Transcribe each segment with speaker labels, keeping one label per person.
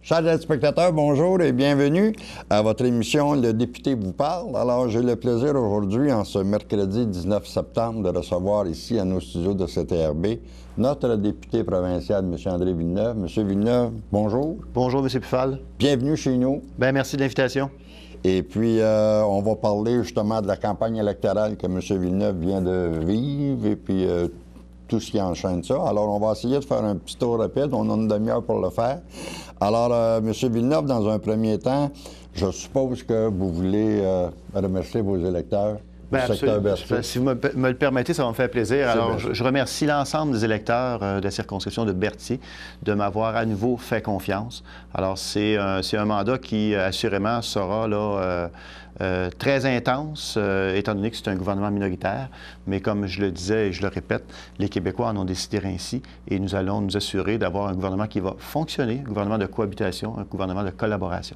Speaker 1: Chers spectateurs, bonjour et bienvenue à votre émission Le député vous parle. Alors, j'ai le plaisir aujourd'hui, en ce mercredi 19 septembre, de recevoir ici à nos studios de CTRB notre député provincial, M. André Villeneuve. M. Villeneuve, bonjour.
Speaker 2: Bonjour, M. Pufal.
Speaker 1: Bienvenue chez nous.
Speaker 2: Bien, merci de l'invitation.
Speaker 1: Et puis, on va parler justement de la campagne électorale que M. Villeneuve vient de vivre et puis tout ce qui enchaîne ça. Alors, on va essayer de faire un petit tour rapide. On a une demi-heure pour le faire. Alors, M. Villeneuve, dans un premier temps, je suppose que vous voulez remercier vos électeurs du secteur Berthier.
Speaker 2: Si vous me le permettez, ça va me faire plaisir. Alors, je remercie l'ensemble des électeurs de la circonscription de Berthier de m'avoir à nouveau fait confiance. Alors, c'est un mandat qui, assurément, sera là, très intense, étant donné que c'est un gouvernement minoritaire. Mais comme je le disais et je le répète, les Québécois en ont décidé ainsi et nous allons nous assurer d'avoir un gouvernement qui va fonctionner, un gouvernement de cohabitation, un gouvernement de collaboration.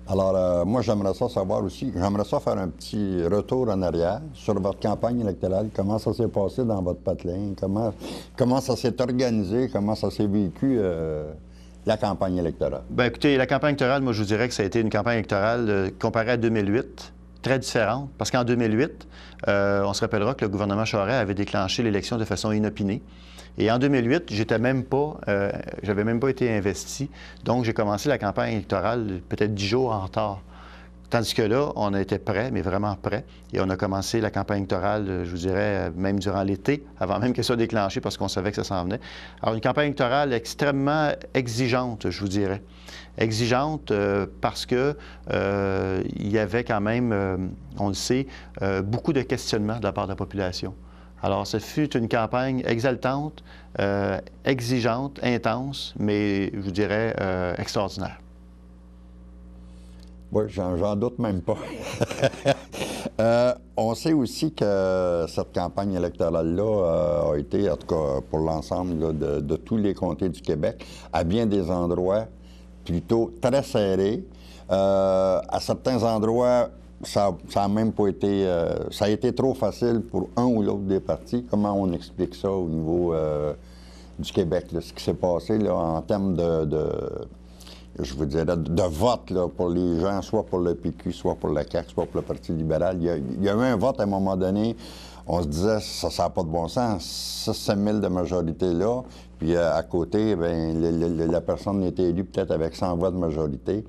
Speaker 1: Alors, moi, j'aimerais ça savoir aussi, j'aimerais ça faire un petit retour en arrière sur votre campagne électorale. Comment ça s'est passé dans votre patelin? Comment ça s'est organisé? Comment ça s'est vécu, la campagne électorale?
Speaker 2: Bien, écoutez, la campagne électorale, moi, je vous dirais que ça a été une campagne électorale comparée à 2008, très différente. Parce qu'en 2008, on se rappellera que le gouvernement Charest avait déclenché l'élection de façon inopinée. Et en 2008, j'avais même pas été investi. Donc, j'ai commencé la campagne électorale peut-être 10 jours en retard. Tandis que là, on était prêts, mais vraiment prêts. Et on a commencé la campagne électorale, je vous dirais, même durant l'été, avant même qu'elle soit déclenchée, parce qu'on savait que ça s'en venait. Alors, une campagne électorale extrêmement exigeante, je vous dirais. Exigeante parce que il y avait quand même, on le sait, beaucoup de questionnements de la part de la population. Alors, ce fut une campagne exaltante, exigeante, intense, mais, je vous dirais, extraordinaire.
Speaker 1: Oui, j'en doute même pas. On sait aussi que cette campagne électorale-là a été, en tout cas pour l'ensemble de tous les comtés du Québec, à bien des endroits plutôt très serrés. À certains endroits, ça a même pas été... ça a été trop facile pour un ou l'autre des partis. Comment on explique ça au niveau du Québec, là, ce qui s'est passé là, en termes je vous dirais, de vote là, pour les gens, soit pour le PQ, soit pour le CAQ, soit pour le Parti libéral. Il y a eu un vote à un moment donné, on se disait, ça n'a pas de bon sens, 6-7 000 de majorité là, puis à côté, bien, la personne a été élue peut-être avec 100 voix de majorité.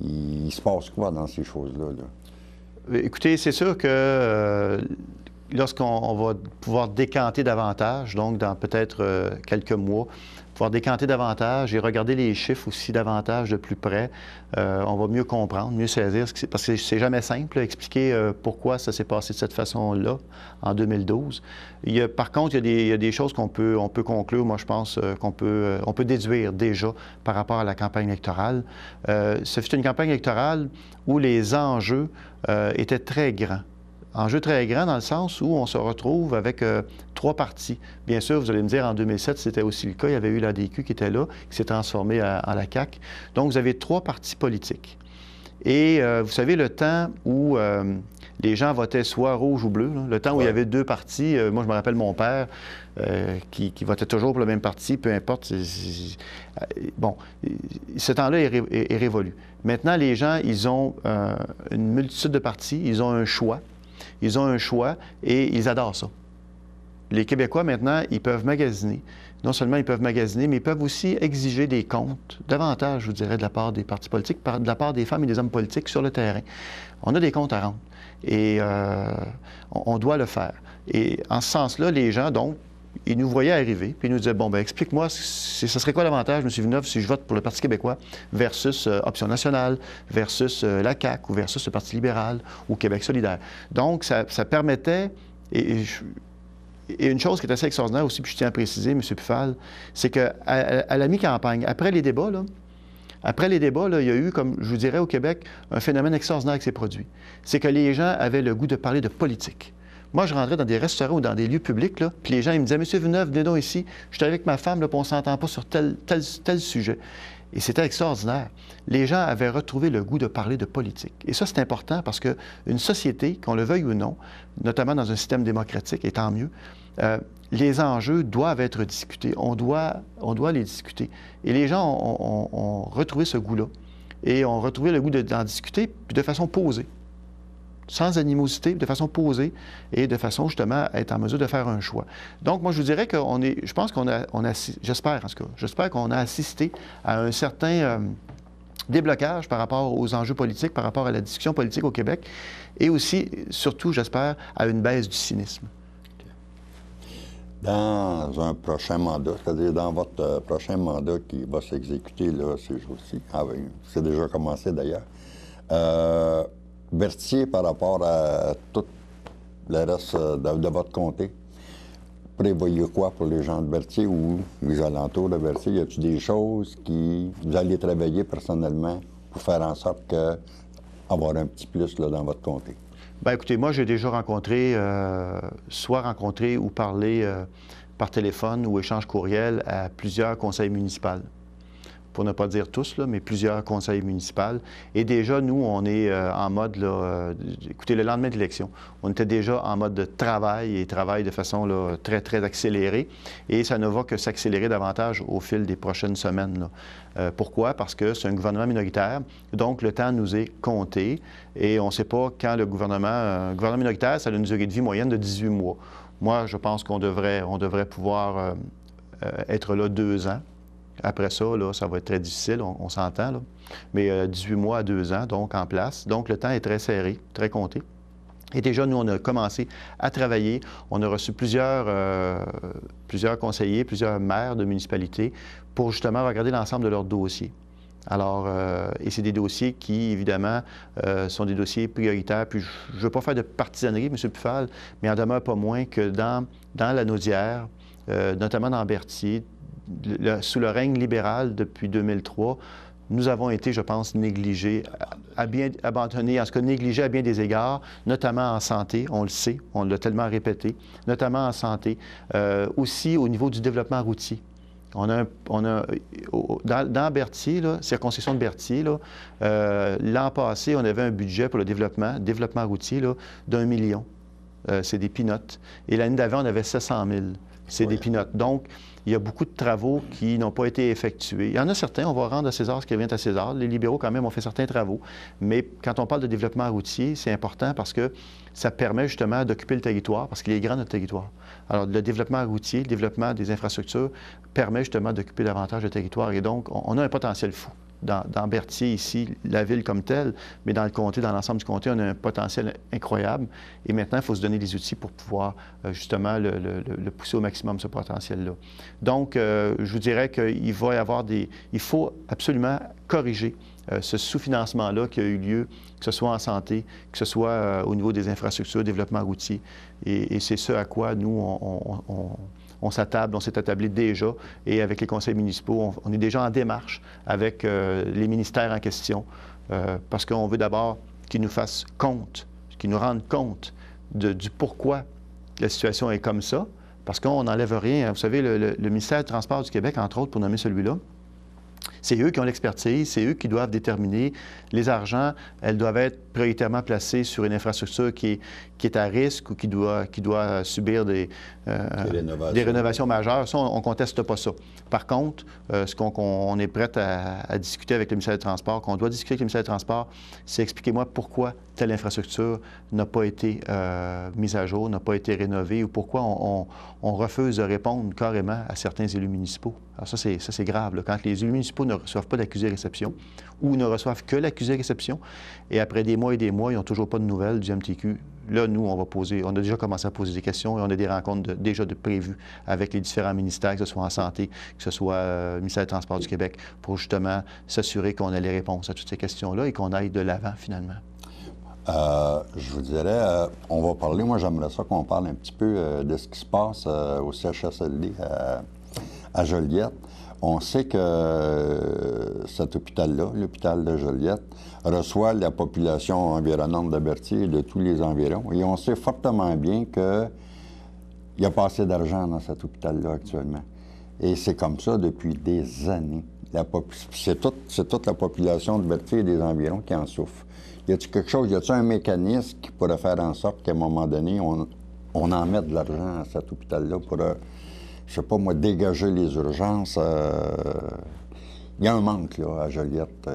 Speaker 1: Il se passe quoi dans ces choses-là, là?
Speaker 2: Écoutez, c'est sûr que lorsqu'on va pouvoir décanter davantage, donc dans peut-être quelques mois, pouvoir décanter davantage et regarder les chiffres aussi davantage de plus près, on va mieux comprendre, mieux saisir, parce que c'est jamais simple expliquer pourquoi ça s'est passé de cette façon-là en 2012. Par contre, il y a des choses on peut conclure, moi je pense on peut déduire déjà par rapport à la campagne électorale. Ce fut une campagne électorale où les enjeux étaient très grands. Enjeu très grand dans le sens où on se retrouve avec 3 partis. Bien sûr, vous allez me dire, en 2007, c'était aussi le cas. Il y avait eu l'ADQ qui était là, qui s'est transformé en la CAQ. Donc, vous avez 3 partis politiques. Et vous savez, le temps où les gens votaient soit rouge ou bleu, là, le temps où il y avait 2 partis, moi, je me rappelle mon père qui votait toujours pour le même parti, peu importe. Bon, ce temps-là est révolu. Maintenant, les gens, ils ont une multitude de partis, ils ont un choix. Ils ont un choix et ils adorent ça. Les Québécois, maintenant, ils peuvent magasiner. Non seulement ils peuvent magasiner, mais ils peuvent aussi exiger des comptes, davantage, je vous dirais, de la part des partis politiques, de la part des femmes et des hommes politiques sur le terrain. On a des comptes à rendre et on doit le faire. Et en ce sens-là, les gens, donc, ils nous voyaient arriver, puis ils nous disaient, bon, bien, explique-moi, ce serait quoi l'avantage, M. Villeneuve, si je vote pour le Parti québécois versus Option nationale, versus la CAQ, ou versus le Parti libéral, ou Québec solidaire. Donc, ça permettait, et une chose qui est assez extraordinaire aussi, puis je tiens à préciser, M. Pufal, c'est qu'à la mi-campagne, après les débats, il y a eu, comme je vous dirais au Québec, un phénomène extraordinaire qui s'est produit. C'est que les gens avaient le goût de parler de politique. Moi, je rentrais dans des restaurants ou dans des lieux publics, là, puis les gens ils me disaient « Monsieur Villeneuve, venez donc ici, je suis avec ma femme, là, puis on ne s'entend pas sur tel sujet. » Et c'était extraordinaire. Les gens avaient retrouvé le goût de parler de politique. Et ça, c'est important parce qu'une société, qu'on le veuille ou non, notamment dans un système démocratique, et tant mieux, les enjeux doivent être discutés. On doit les discuter. Et les gens ont retrouvé ce goût-là. Et ont retrouvé le goût d'en discuter puis de façon posée. Sans animosité, de façon posée et de façon justement à être en mesure de faire un choix. Donc, moi, je vous dirais je pense qu'on a j'espère en tout cas, j'espère qu'on a assisté à un certain déblocage par rapport aux enjeux politiques, par rapport à la discussion politique au Québec et aussi, surtout, j'espère, à une baisse du cynisme.
Speaker 1: Dans un prochain mandat, c'est-à-dire dans votre prochain mandat qui va s'exécuter là, ces jours-ci, c'est déjà commencé d'ailleurs, Berthier, par rapport à tout le reste de votre comté, prévoyez quoi pour les gens de Berthier ou les alentours de Berthier? Y a-t-il des choses qui vous allez travailler personnellement pour faire en sorte d'avoir un petit plus là, dans votre comté?
Speaker 2: Bien, écoutez, moi, j'ai déjà rencontré, soit rencontré ou parlé par téléphone ou échange courriel à plusieurs conseils municipaux. Pour ne pas dire tous, là, mais plusieurs conseils municipaux. Et déjà, nous, on est en mode, là, écoutez, le lendemain de l'élection, on était déjà en mode de travail et travail de façon là, très, très accélérée. Et ça ne va que s'accélérer davantage au fil des prochaines semaines. Là. Pourquoi? Parce que c'est un gouvernement minoritaire, donc le temps nous est compté et on ne sait pas quand le gouvernement minoritaire, ça a une durée de vie moyenne de 18 mois. Moi, je pense qu'on devrait pouvoir être là 2 ans. Après ça, là, ça va être très difficile, on s'entend, là. Mais 18 mois à 2 ans, donc en place. Donc le temps est très serré, très compté. Et déjà, nous, on a commencé à travailler. On a reçu plusieurs conseillers, plusieurs maires de municipalités pour justement regarder l'ensemble de leurs dossiers. Alors, et c'est des dossiers qui, évidemment, sont des dossiers prioritaires. Puis, je ne veux pas faire de partisanerie, M. Pufal, mais il en demeure pas moins que dans la Naudière, notamment dans Berthier, sous le règne libéral depuis 2003, nous avons été, je pense, négligés, abandonnés, en tout cas négligés à bien des égards, notamment en santé, on le sait, on l'a tellement répété, notamment en santé, aussi au niveau du développement routier. Dans Berthier, là, circonscription de Berthier, l'an passé, on avait un budget pour le développement routier d'1 million. C'est des peanuts. Et l'année d'avant, on avait 700 000. C'est des peanuts. Donc, il y a beaucoup de travaux qui n'ont pas été effectués. Il y en a certains, on va rendre à César ce qui vient à César. Les libéraux, quand même, ont fait certains travaux. Mais quand on parle de développement routier, c'est important parce que ça permet justement d'occuper le territoire, parce qu'il est grand, notre territoire. Alors, le développement routier, le développement des infrastructures permet justement d'occuper davantage le territoire. Et donc, on a un potentiel fou. Dans Berthier, ici, la ville comme telle, mais dans le comté, dans l'ensemble du comté, on a un potentiel incroyable. Et maintenant, il faut se donner des outils pour pouvoir justement le pousser au maximum, ce potentiel-là. Donc, je vous dirais qu'il va y avoir il faut absolument corriger ce sous-financement-là qui a eu lieu, que ce soit en santé, que ce soit au niveau des infrastructures, développement routier. Et c'est ce à quoi nous, on s'attable, on s'est attablé déjà, et avec les conseils municipaux, on est déjà en démarche avec les ministères en question, parce qu'on veut d'abord qu'ils nous fassent compte, qu'ils nous rendent compte du pourquoi la situation est comme ça, parce qu'on n'enlève rien. Vous savez, le ministère du Transport du Québec, entre autres, pour nommer celui-là, c'est eux qui ont l'expertise, c'est eux qui doivent déterminer les argents. Elles doivent être prioritairement placées sur une infrastructure qui est à risque ou qui doit subir des rénovations majeures. Ça, on ne conteste pas ça. Par contre, ce qu'on est prêt à discuter avec le ministère des Transports, qu'on doit discuter avec le ministère des Transports, c'est expliquez-moi pourquoi telle infrastructure n'a pas été mise à jour, n'a pas été rénovée, ou pourquoi on refuse de répondre carrément à certains élus municipaux. Alors ça, c'est grave, là. Quand les élus municipaux ne reçoivent pas d'accusé-réception ou ne reçoivent que l'accusé-réception, et après des mois et des mois, ils n'ont toujours pas de nouvelles du MTQ. Là, nous, on a déjà commencé à poser des questions et on a des rencontres déjà prévues avec les différents ministères, que ce soit en santé, que ce soit le ministère des Transports du Québec, pour justement s'assurer qu'on ait les réponses à toutes ces questions-là et qu'on aille de l'avant, finalement.
Speaker 1: Je vous dirais, on va parler, moi j'aimerais ça qu'on parle un petit peu de ce qui se passe au CHSLD à Joliette. On sait que cet hôpital-là, l'hôpital de Joliette, reçoit la population environnante de Berthier et de tous les environs. Et on sait fortement bien qu'il n'y a pas assez d'argent dans cet hôpital-là actuellement. Et c'est comme ça depuis des années. C'est toute la population de Berthier et des environs qui en souffre. Y a-t-il quelque chose, y a-t-il un mécanisme qui pourrait faire en sorte qu'à un moment donné, on en met de l'argent à cet hôpital-là pour, je sais pas moi, dégager les urgences. Il y a un manque là, à Joliette,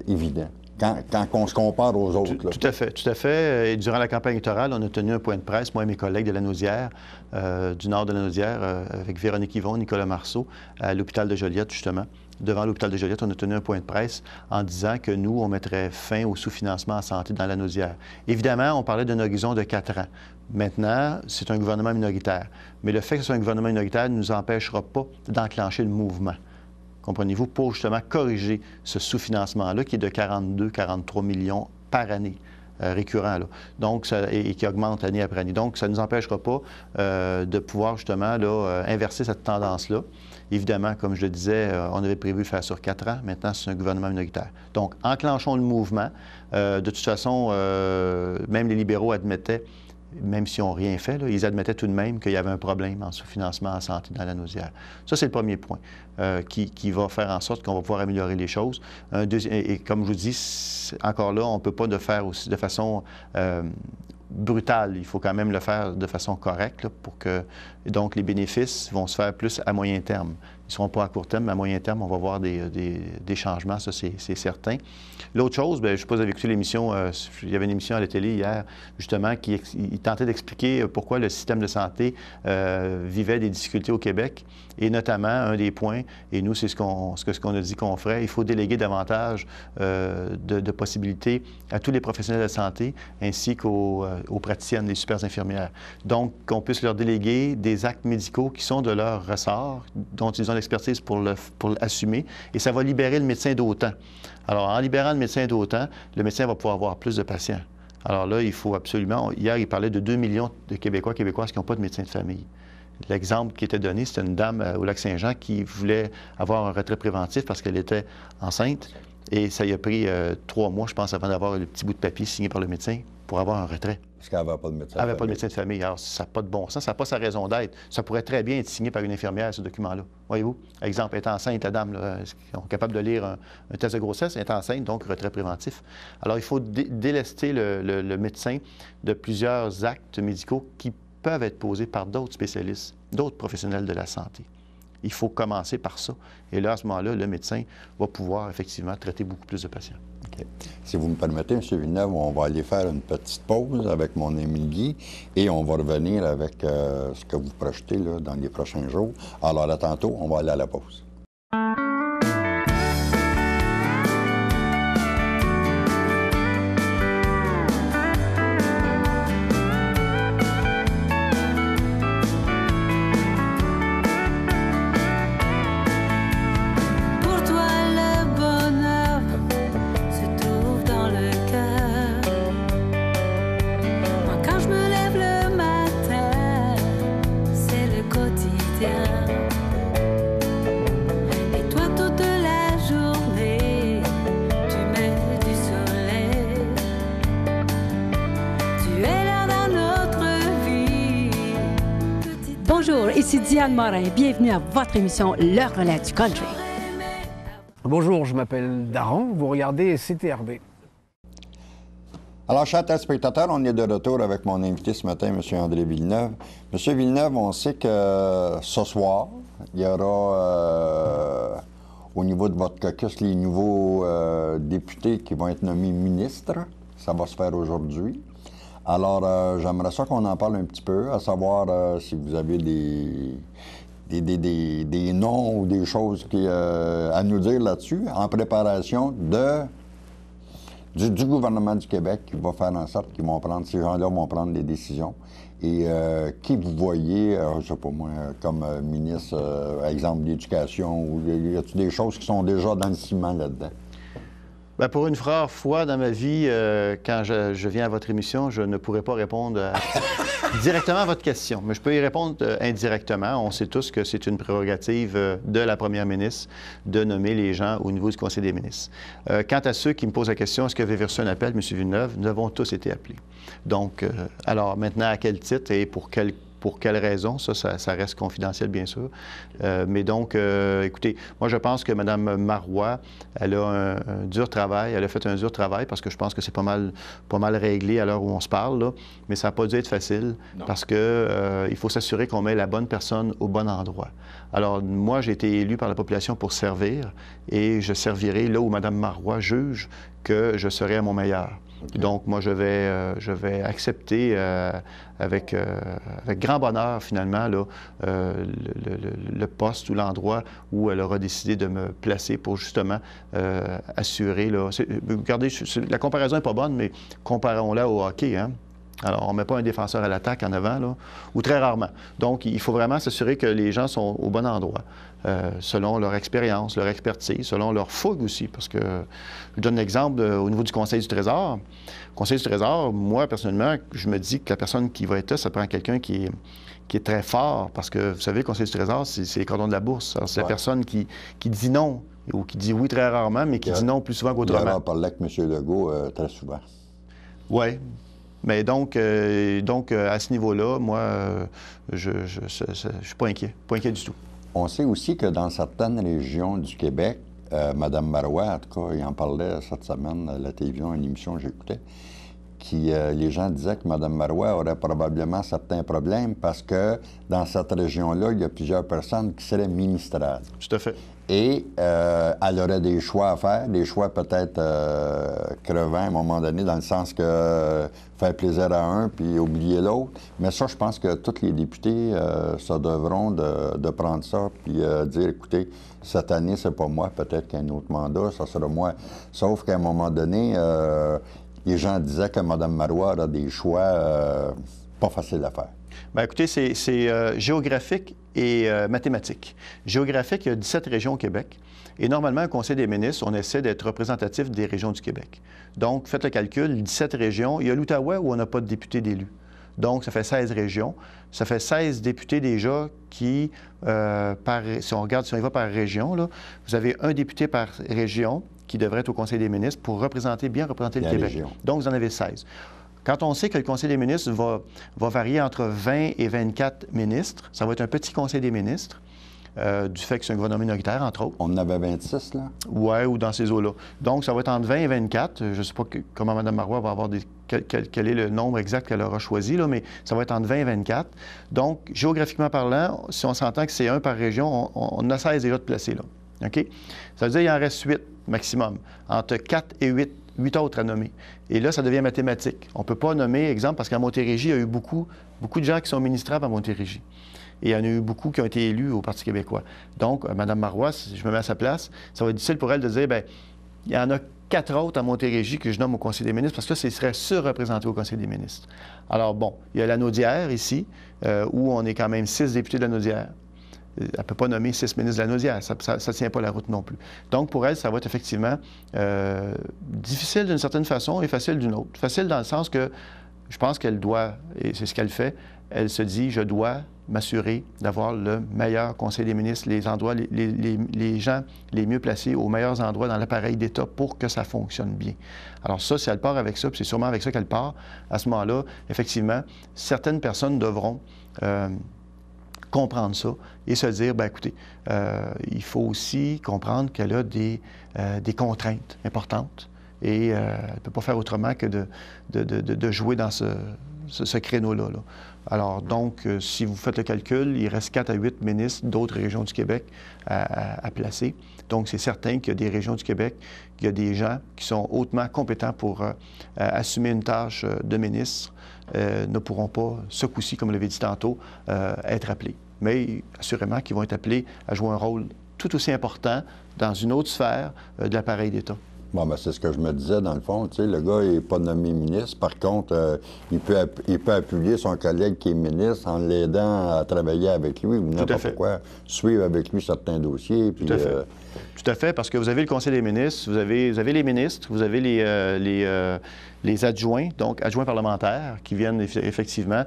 Speaker 1: évident. Quand on se compare aux autres.
Speaker 2: Tout à fait, tout à fait. Et durant la campagne électorale, on a tenu un point de presse, moi et mes collègues de la Naudière, du nord de la Naudière, avec Véronique Yvon, Nicolas Marceau, à l'hôpital de Joliette, justement. Devant l'hôpital de Joliette, on a tenu un point de presse en disant que nous, on mettrait fin au sous-financement en santé dans la Naudière. Évidemment, on parlait d'un horizon de 4 ans. Maintenant, c'est un gouvernement minoritaire. Mais le fait que ce soit un gouvernement minoritaire ne nous empêchera pas d'enclencher le mouvement. Comprenez-vous, pour justement corriger ce sous-financement-là qui est de 42-43 millions par année. Récurrent, là. Donc, et qui augmente année après année. Donc, ça ne nous empêchera pas de pouvoir justement là, inverser cette tendance-là. Évidemment, comme je le disais, on avait prévu de faire sur 4 ans. Maintenant, c'est un gouvernement minoritaire. Donc, enclenchons le mouvement. De toute façon, même les libéraux admettaient, même s'ils n'ont rien fait, là, ils admettaient tout de même qu'il y avait un problème en sous-financement en santé dans la Naudière. Ça, c'est le premier point qui va faire en sorte qu'on va pouvoir améliorer les choses. Et comme je vous dis, encore là, on ne peut pas le faire aussi de façon brutale. Il faut quand même le faire de façon correcte là, pour que... Donc, les bénéfices vont se faire plus à moyen terme. Ils ne seront pas à court terme, mais à moyen terme, on va voir des changements, ça, c'est certain. L'autre chose, bien, je ne sais pas si vous avez écouté l'émission, il y avait une émission à la télé hier, justement, qui tentait d'expliquer pourquoi le système de santé vivait des difficultés au Québec. Et notamment, un des points, et nous, c'est ce qu'on a dit qu'on ferait, il faut déléguer davantage de possibilités à tous les professionnels de la santé, ainsi qu'aux praticiennes, les super infirmières. Donc, qu'on puisse leur déléguer des actes médicaux qui sont de leur ressort, dont ils ont l'expertise pour l'assumer, et ça va libérer le médecin d'autant. Alors, en libérant le médecin d'autant, le médecin va pouvoir avoir plus de patients. Alors là, il faut absolument... Hier, il parlait de 2 millions de Québécois, Québécoises qui n'ont pas de médecin de famille. L'exemple qui était donné, c'était une dame au Lac-Saint-Jean qui voulait avoir un retrait préventif parce qu'elle était enceinte. Et ça y a pris 3 mois, je pense, avant d'avoir le petit bout de papier signé par le médecin pour avoir un retrait.
Speaker 1: Parce qu'elle n'avait pas de médecin de famille.
Speaker 2: Elle n'avait pas de médecin de famille. Alors, ça n'a pas de bon sens, ça n'a pas sa raison d'être. Ça pourrait très bien être signé par une infirmière, ce document-là. Voyez-vous? Exemple, elle est enceinte, la dame, là, est capable de lire un test de grossesse, elle est enceinte, donc retrait préventif. Alors, il faut délester le médecin de plusieurs actes médicaux qui peuvent être posés par d'autres spécialistes, d'autres professionnels de la santé. Il faut commencer par ça. Et là, à ce moment-là, le médecin va pouvoir effectivement traiter beaucoup plus de patients.
Speaker 1: Okay. Si vous me permettez, M. Villeneuve, on va aller faire une petite pause avec mon ami Guy et on va revenir avec ce que vous projetez là, dans les prochains jours. Alors, à tantôt, on va aller à la pause.
Speaker 3: Bonjour, ici Diane Morin. Bienvenue à votre émission Le Relais du Country.
Speaker 4: Bonjour, je m'appelle Daron. Vous regardez CTRB.
Speaker 1: Alors, chers téléspectateurs, on est de retour avec mon invité ce matin, M. André Villeneuve. M. Villeneuve, on sait que ce soir, il y aura, au niveau de votre caucus, les nouveaux députés qui vont être nommés ministres. Ça va se faire aujourd'hui. Alors, j'aimerais ça qu'on en parle un petit peu, à savoir si vous avez des noms ou des choses à nous dire là-dessus, en préparation du gouvernement du Québec qui va faire en sorte qu'ils vont prendre, ces gens-là vont prendre des décisions. Et qui vous voyez, je ne sais pas moi, comme ministre, exemple, d'éducation, ou y a-t-il des choses qui sont déjà dans le ciment là-dedans?
Speaker 2: Bien, pour une rare fois dans ma vie, quand je viens à votre émission, je ne pourrai pas répondre directement à votre question, mais je peux y répondre indirectement. On sait tous que c'est une prérogative de la première ministre de nommer les gens au niveau du Conseil des ministres. Quant à ceux qui me posent la question, est-ce que vous avez reçu un appel, M. Villeneuve, nous avons tous été appelés. Donc, alors maintenant, à quel titre et pour quelle pour quelles raisons, ça reste confidentiel, bien sûr. Mais donc, écoutez, moi, je pense que Mme Marois, elle a un dur travail. Elle a fait un dur travail parce que je pense que c'est pas mal réglé à l'heure où on se parle, là. Mais ça n'a pas dû être facile parce que il faut s'assurer qu'on met la bonne personne au bon endroit. Alors, moi, j'ai été élu par la population pour servir et je servirai là où Mme Marois juge que je serai à mon meilleur. Okay. Donc, moi, je vais accepter avec grand bonheur, finalement, là, le poste ou l'endroit où elle aura décidé de me placer pour, justement, assurer, là. Regardez, la comparaison n'est pas bonne, mais comparons-la au hockey, hein? Alors, on ne met pas un défenseur à l'attaque en avant, là, ou très rarement. Donc, il faut vraiment s'assurer que les gens sont au bon endroit, selon leur expérience, leur expertise, selon leur fougue aussi. Parce que, je donne l'exemple au niveau du Conseil du Trésor. Le Conseil du Trésor, moi, personnellement, je me dis que la personne qui va être là, ça prend quelqu'un qui est très fort. Parce que, vous savez, le Conseil du Trésor, c'est les cordons de la bourse. C'est la personne qui dit non, ou qui dit oui très rarement, mais qui dit non plus souvent qu'autrement.
Speaker 1: On parlait avec M. Legault très souvent.
Speaker 2: Oui. Mais donc, à ce niveau-là, moi, je ne suis pas inquiet du tout.
Speaker 1: On sait aussi que dans certaines régions du Québec, Mme Marois, en tout cas, il en parlait cette semaine à la télévision, une émission que j'écoutais, les gens disaient que Mme Marois aurait probablement certains problèmes parce que dans cette région-là, il y a plusieurs personnes qui seraient ministrales.
Speaker 2: Tout à fait.
Speaker 1: Et elle aurait des choix à faire, des choix peut-être crevants à un moment donné, dans le sens que faire plaisir à un puis oublier l'autre. Mais ça, je pense que tous les députés se devront de prendre ça puis dire, écoutez, cette année, c'est pas moi, peut-être qu'un autre mandat, ça sera moi. Sauf qu'à un moment donné, les gens disaient que Mme Marois a des choix pas faciles à faire.
Speaker 2: Bien, écoutez, c'est géographique et mathématique. Géographique, il y a 17 régions au Québec. Et normalement, un Conseil des ministres, on essaie d'être représentatif des régions du Québec. Donc, faites le calcul, 17 régions. Il y a l'Outaouais où on n'a pas de députés d'élus. Donc, ça fait 16 régions. Ça fait 16 députés déjà qui, si on y va par région, là, vous avez un député par région qui devrait être au Conseil des ministres pour bien représenter le Québec. Région. Donc, vous en avez 16. Quand on sait que le Conseil des ministres va varier entre 20 et 24 ministres, ça va être un petit Conseil des ministres, du fait que c'est un gouvernement minoritaire, entre autres.
Speaker 1: On en avait 26, là?
Speaker 2: Oui, ou dans ces eaux-là. Donc, ça va être entre 20 et 24. Je ne sais pas comment Mme Marois va avoir quel est le nombre exact qu'elle aura choisi, là, mais ça va être entre 20 et 24. Donc, géographiquement parlant, si on s'entend que c'est un par région, on a 16 déjà de placés, là. OK? Ça veut dire qu'il en reste 8 maximum, entre 4 et 8 autres à nommer. Et là, ça devient mathématique. On ne peut pas nommer, exemple, parce qu'à Montérégie, il y a eu beaucoup de gens qui sont ministrables à Montérégie. Et il y en a eu beaucoup qui ont été élus au Parti québécois. Donc, Mme Marois, si je me mets à sa place, ça va être difficile pour elle de dire, bien, il y en a 4 autres à Montérégie que je nomme au Conseil des ministres, parce que là, ce serait surreprésenté au Conseil des ministres. Alors, bon, il y a la Naudière ici, où on est quand même 6 députés de la Naudière. Elle ne peut pas nommer 6 ministres de la Naudière. Ça ne tient pas la route non plus. Donc, pour elle, ça va être effectivement difficile d'une certaine façon et facile d'une autre. Facile dans le sens que je pense qu'elle doit, et c'est ce qu'elle fait, elle se dit, je dois m'assurer d'avoir le meilleur Conseil des ministres, les endroits, les gens les mieux placés aux meilleurs endroits dans l'appareil d'État pour que ça fonctionne bien. Alors ça, si elle part avec ça, puis c'est sûrement avec ça qu'elle part, à ce moment-là, effectivement, certaines personnes devront comprendre ça et se dire, bien écoutez, il faut aussi comprendre qu'elle a des contraintes importantes et elle ne peut pas faire autrement que de jouer dans ce créneau-là. Là. Alors donc, si vous faites le calcul, il reste 4 à 8 ministres d'autres régions du Québec à placer. Donc, c'est certain qu'il y a des régions du Québec, qu'il y a des gens qui sont hautement compétents pour assumer une tâche de ministre, ne pourront pas, ce coup-ci, comme je l'avais dit tantôt, être appelés. Mais assurément qu'ils vont être appelés à jouer un rôle tout aussi important dans une autre sphère de l'appareil d'État.
Speaker 1: Bon, ben c'est ce que je me disais, dans le fond. Tu sais, le gars n'est pas nommé ministre. Par contre, il peut appuyer son collègue qui est ministre en l'aidant à travailler avec lui ou n'importe quoi, suivre avec lui certains dossiers. Puis,
Speaker 2: Tout à fait. Tout à fait, parce que vous avez le Conseil des ministres, vous avez les ministres, vous avez les adjoints, donc adjoints parlementaires, qui viennent effectivement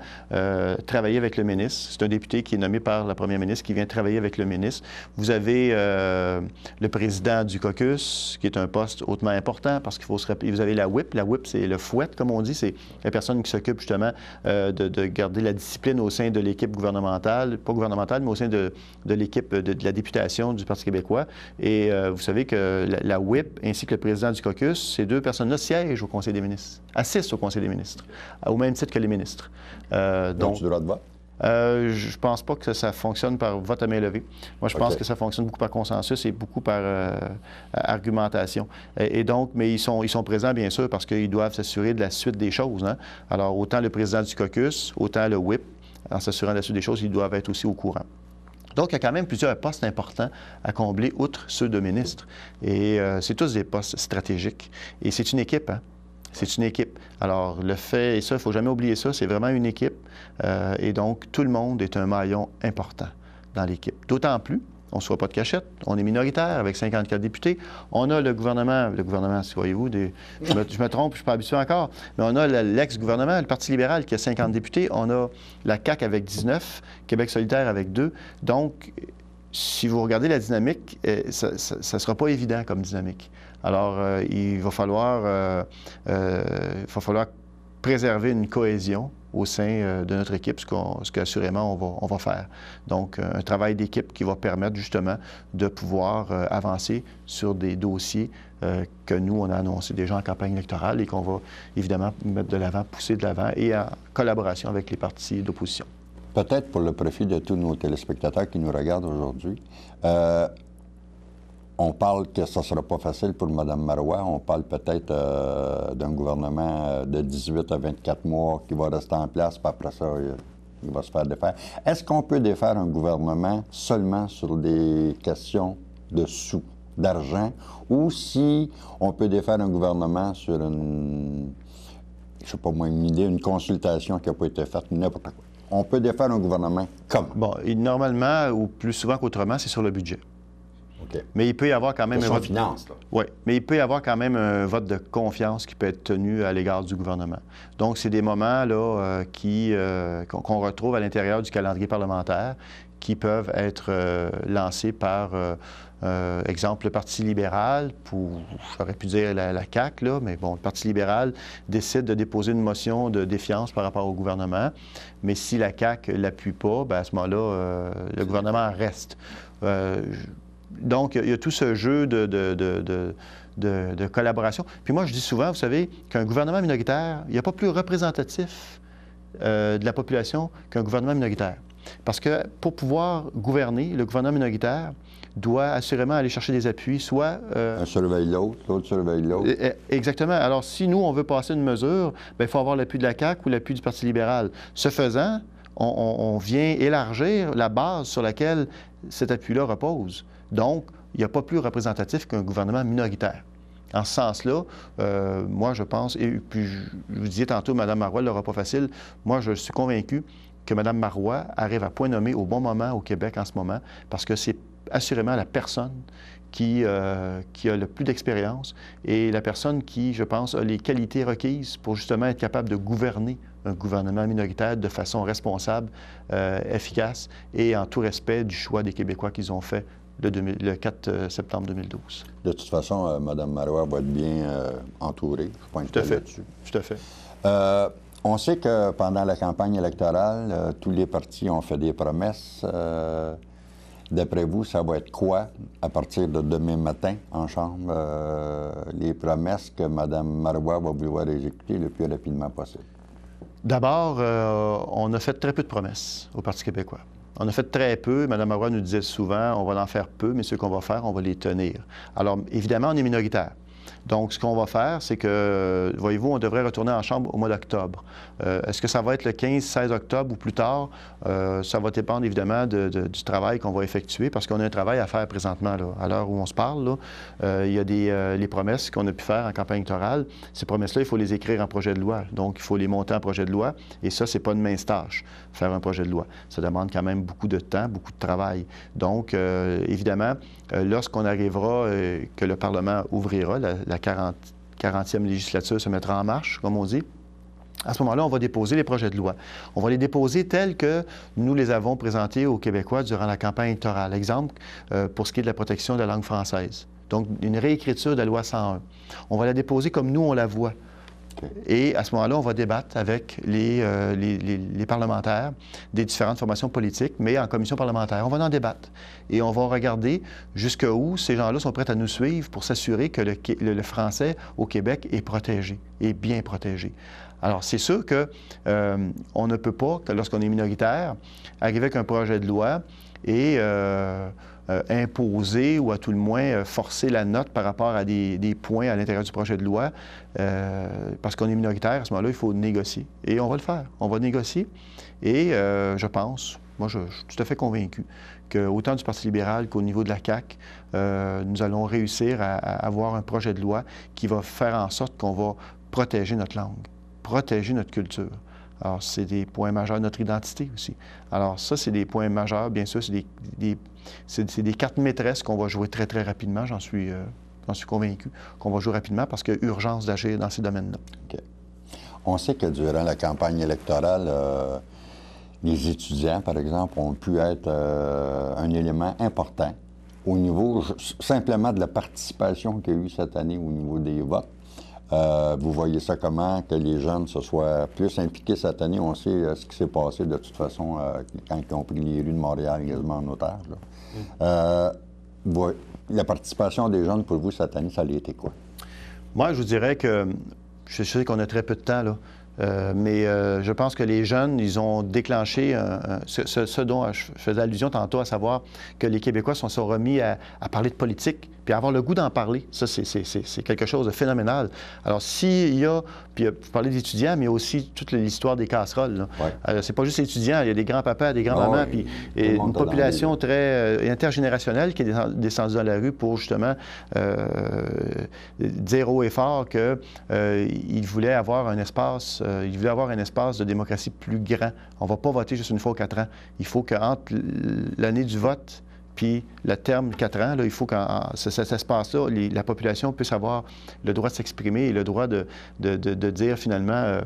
Speaker 2: travailler avec le ministre. C'est un député qui est nommé par la première ministre qui vient travailler avec le ministre. Vous avez le président du caucus, qui est un poste hautement important parce qu'il faut se rappeler, vous avez la whip. La whip, c'est le fouet, comme on dit. C'est la personne qui s'occupe justement de garder la discipline au sein de l'équipe gouvernementale, pas gouvernementale, mais au sein de l'équipe de la députation du Parti québécois. Et vous savez que la whip ainsi que le président du caucus, ces deux personnes-là siègent au Conseil des ministres, assistent au Conseil des ministres, au même titre que les ministres.
Speaker 1: Donc, tu droit de vote?
Speaker 2: Je pense pas que ça fonctionne par vote à main levée. Moi, je pense que ça fonctionne beaucoup par consensus et beaucoup par argumentation. Et donc, mais ils sont présents, bien sûr, parce qu'ils doivent s'assurer de la suite des choses, hein? Alors, autant le président du caucus, autant le whip, en s'assurant de la suite des choses, ils doivent être aussi au courant. Donc, il y a quand même plusieurs postes importants à combler, outre ceux de ministres. Et c'est tous des postes stratégiques. Et c'est une équipe, hein? C'est une équipe. Alors, le fait, et ça, il ne faut jamais oublier ça, c'est vraiment une équipe. Et donc, tout le monde est un maillon important dans l'équipe. D'autant plus, on ne se voit pas de cachette, on est minoritaire avec 54 députés. On a le gouvernement, si voyez-vous, je me trompe, je ne suis pas habitué encore, mais on a l'ex-gouvernement, le Parti libéral qui a 50 députés. On a la CAQ avec 19, Québec solidaire avec 2. Donc, si vous regardez la dynamique, ça ne sera pas évident comme dynamique. Alors, il va falloir préserver une cohésion au sein de notre équipe, ce qu'assurément on va faire. Donc, un travail d'équipe qui va permettre justement de pouvoir avancer sur des dossiers que nous, on a annoncés déjà en campagne électorale et qu'on va évidemment mettre de l'avant, pousser de l'avant et en collaboration avec les partis d'opposition.
Speaker 1: Peut-être pour le profit de tous nos téléspectateurs qui nous regardent aujourd'hui, on parle que ce ne sera pas facile pour Mme Marois. On parle peut-être d'un gouvernement de 18 à 24 mois qui va rester en place, puis après ça, il va se faire défaire. Est-ce qu'on peut défaire un gouvernement seulement sur des questions de sous, d'argent, ou si on peut défaire un gouvernement sur une, je sais pas moi, une idée, une consultation qui n'a pas été faite, n'importe quoi? On peut défaire un gouvernement comment?
Speaker 2: Bon, et normalement, ou plus souvent qu'autrement, c'est sur le budget.
Speaker 1: Okay.
Speaker 2: Mais il peut y avoir quand même
Speaker 1: un vote... finance, là.
Speaker 2: Oui, mais il peut y avoir quand même un vote de confiance qui peut être tenu à l'égard du gouvernement. Donc, c'est des moments là qu'on retrouve à l'intérieur du calendrier parlementaire qui peuvent être lancés par, exemple, le Parti libéral, j'aurais pu dire la CAQ, là, mais bon, le Parti libéral décide de déposer une motion de défiance par rapport au gouvernement, mais si la CAQ ne l'appuie pas, bien, à ce moment-là, le gouvernement reste. Donc, il y a tout ce jeu de collaboration. Puis moi, je dis souvent, vous savez, qu'un gouvernement minoritaire, il n'y a pas plus représentatif de la population qu'un gouvernement minoritaire. Parce que pour pouvoir gouverner, le gouvernement minoritaire doit assurément aller chercher des appuis, soit...
Speaker 1: un surveille l'autre, l'autre surveille l'autre.
Speaker 2: Exactement. Alors, si nous, on veut passer une mesure, bien, il faut avoir l'appui de la CAQ ou l'appui du Parti libéral. Ce faisant, on vient élargir la base sur laquelle cet appui-là repose. Donc, il n'y a pas plus représentatif qu'un gouvernement minoritaire. En ce sens-là, moi, je pense, et puis je vous disais tantôt, Mme Marois ne l'aura pas facile, moi, je suis convaincu que Mme Marois arrive à point nommé au bon moment au Québec en ce moment, parce que c'est assurément la personne qui a le plus d'expérience et la personne qui, je pense, a les qualités requises pour justement être capable de gouverner un gouvernement minoritaire de façon responsable, efficace et en tout respect du choix des Québécois qu'ils ont fait le 4 septembre 2012.
Speaker 1: De toute façon, Mme Marois va être bien entourée. Je ne suis pas inquiet là-dessus.
Speaker 2: Tout à fait.
Speaker 1: On sait que pendant la campagne électorale, tous les partis ont fait des promesses. D'après vous, ça va être quoi à partir de demain matin en Chambre, les promesses que Mme Marois va vouloir exécuter le plus rapidement possible?
Speaker 2: D'abord, on a fait très peu de promesses au Parti québécois. On a fait très peu. Mme Marois nous disait souvent, on va en faire peu, mais ce qu'on va faire, on va les tenir. Alors, évidemment, on est minoritaire. Donc, ce qu'on va faire, c'est que, voyez-vous, on devrait retourner en Chambre au mois d'octobre. Est-ce que ça va être le 15-16 octobre ou plus tard? Ça va dépendre, évidemment, du travail qu'on va effectuer, parce qu'on a un travail à faire présentement, là. À l'heure où on se parle, là, il y a les promesses qu'on a pu faire en campagne électorale. Ces promesses-là, il faut les écrire en projet de loi. Donc, il faut les monter en projet de loi. Et ça, c'est pas une mince tâche, faire un projet de loi. Ça demande quand même beaucoup de temps, beaucoup de travail. Donc, évidemment, lorsqu'on arrivera, que le Parlement ouvrira, la 40e législature se mettra en marche, comme on dit, À ce moment-là, on va déposer les projets de loi. On va les déposer tels que nous les avons présentés aux Québécois durant la campagne électorale. Exemple, pour ce qui est de la protection de la langue française. Donc, une réécriture de la loi 101. On va la déposer comme nous, on la voit. Et à ce moment-là, on va débattre avec les parlementaires des différentes formations politiques, mais en commission parlementaire. On va en débattre. Et on va regarder jusqu'où ces gens-là sont prêts à nous suivre pour s'assurer que le français au Québec est protégé, est bien protégé. Alors, c'est sûr qu'on ne peut pas, lorsqu'on est minoritaire, arriver avec un projet de loi et imposer ou à tout le moins forcer la note par rapport à des points à l'intérieur du projet de loi. Parce qu'on est minoritaire, à ce moment-là, il faut négocier. Et on va le faire. On va négocier. Et je pense, moi, je suis tout à fait convaincu qu'autant du Parti libéral qu'au niveau de la CAQ, nous allons réussir à avoir un projet de loi qui va faire en sorte qu'on va protéger notre langue, protéger notre culture. Alors, c'est des points majeurs de notre identité aussi. Alors, ça, c'est des points majeurs. Bien sûr, c'est des cartes maîtresses qu'on va jouer très, très rapidement. J'en suis convaincu qu'on va jouer rapidement parce qu'il y a urgence d'agir dans ces domaines-là.
Speaker 1: OK. On sait que durant la campagne électorale, les étudiants, par exemple, ont pu être un élément important au niveau simplement de la participation qu'il y a eu cette année au niveau des votes. Vous voyez ça comment, que les jeunes se soient plus impliqués cette année? On sait ce qui s'est passé de toute façon quand ils ont pris les rues de Montréal également en otage. La participation des jeunes pour vous cette année, ça a été quoi?
Speaker 2: Moi, je vous dirais que je sais qu'on a très peu de temps, là. Mais je pense que les jeunes, ils ont déclenché ce dont je faisais allusion tantôt, à savoir que les Québécois sont remis à parler de politique, puis à avoir le goût d'en parler. Ça, c'est quelque chose de phénoménal. Alors, s'il y a, puis vous parlez d'étudiants, mais aussi toute l'histoire des casseroles. Ouais. C'est pas juste les étudiants, il y a des grands-papas, des grands-mamans, puis une population très intergénérationnelle qui est descendue dans la rue pour justement dire haut et fort qu'ils voulaient avoir un espace. Il voulait avoir un espace de démocratie plus grand. On ne va pas voter juste une fois aux 4 ans. Il faut qu'entre l'année du vote puis le terme 4 ans, là, il faut qu'en cet espace-là, la population puisse avoir le droit de s'exprimer et le droit de dire finalement,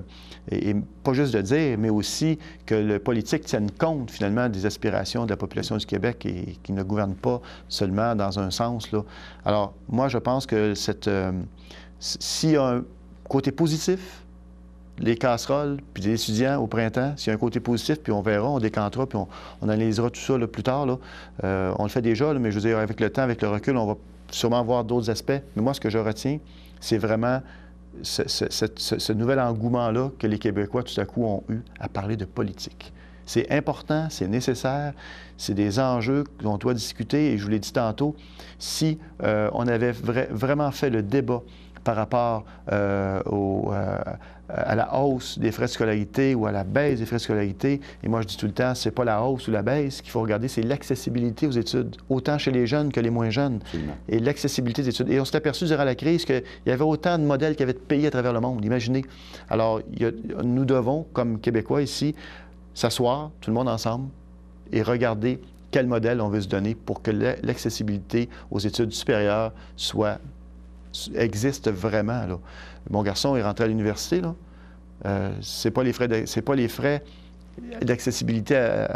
Speaker 2: et pas juste de dire, mais aussi que le politique tienne compte finalement des aspirations de la population du Québec et qui ne gouverne pas seulement dans un sens, là. Alors, moi, je pense que s'il y a un côté positif, les casseroles, puis des étudiants au printemps, s'il y a un côté positif, puis on verra, on décantera, puis on analysera tout ça là, plus tard. Là. On le fait déjà, là, mais je veux dire, avec le temps, avec le recul, on va sûrement voir d'autres aspects. Mais moi, ce que je retiens, c'est vraiment ce nouvel engouement-là que les Québécois, tout à coup, ont eu à parler de politique. C'est important, c'est nécessaire, c'est des enjeux dont on doit discuter. Et je vous l'ai dit tantôt, si on avait vraiment fait le débat par rapport à la hausse des frais de scolarité ou à la baisse des frais de scolarité. Et moi, je dis tout le temps, c'est pas la hausse ou la baisse qu'il faut regarder, c'est l'accessibilité aux études, autant chez les jeunes que les moins jeunes. Absolument. Et l'accessibilité des études. Et on s'est aperçu durant la crise qu'il y avait autant de modèles qui avaient de pays à travers le monde. Imaginez. Alors, nous devons, comme Québécois ici, s'asseoir, tout le monde ensemble, et regarder quel modèle on veut se donner pour que l'accessibilité aux études supérieures existe vraiment, là. Mon garçon est rentré à l'université, là. C'est pas les frais d'accessibilité,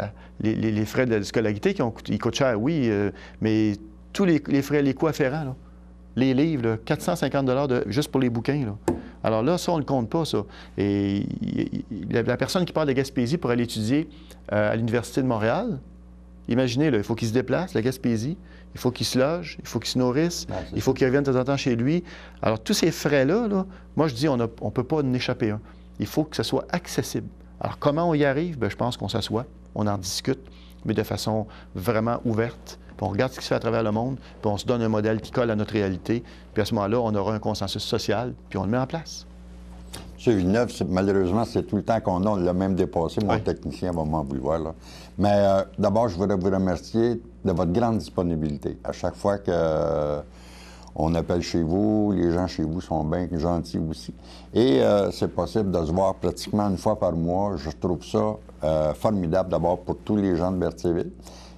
Speaker 2: les frais de scolarité ils coûtent cher, oui, mais tous les frais, les coûts afférents, là. Les livres, là, 450 $ juste pour les bouquins, là. Alors là, ça, on ne le compte pas, ça. Et la personne qui part de Gaspésie pour aller étudier à l'Université de Montréal, imaginez, là, il faut qu'il se déplace, la Gaspésie, il faut qu'il se loge, il faut qu'il se nourrisse, il faut qu'il revienne de temps en temps chez lui. Alors, tous ces frais-là, là, moi, je dis, on ne peut pas en échapper un. Il faut que ce soit accessible. Alors, comment on y arrive? Bien, je pense qu'on s'assoit, on en discute, mais de façon vraiment ouverte. Puis on regarde ce qui se fait à travers le monde, puis on se donne un modèle qui colle à notre réalité. Puis à ce moment-là, on aura un consensus social, puis on le met en place.
Speaker 1: M. Villeneuve, malheureusement, c'est tout le temps qu'on a. On l'a même dépassé. Mon technicien va m'en vouloir, là. Mais d'abord, je voudrais vous remercier de votre grande disponibilité. À chaque fois qu'on appelle chez vous, les gens chez vous sont bien gentils aussi. Et c'est possible de se voir pratiquement une fois par mois. Je trouve ça formidable, d'abord, pour tous les gens de Berthierville.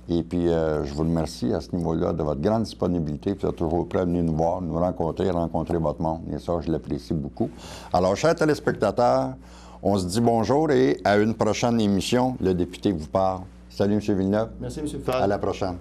Speaker 1: Et puis, je vous remercie à ce niveau-là de votre grande disponibilité. Vous êtes toujours prêt à venir nous voir, nous rencontrer votre monde. Et ça, je l'apprécie beaucoup. Alors, chers téléspectateurs, On se dit bonjour et à une prochaine émission, le député vous parle. Salut, M. Villeneuve.
Speaker 2: Merci, M. Fall.
Speaker 1: À la prochaine.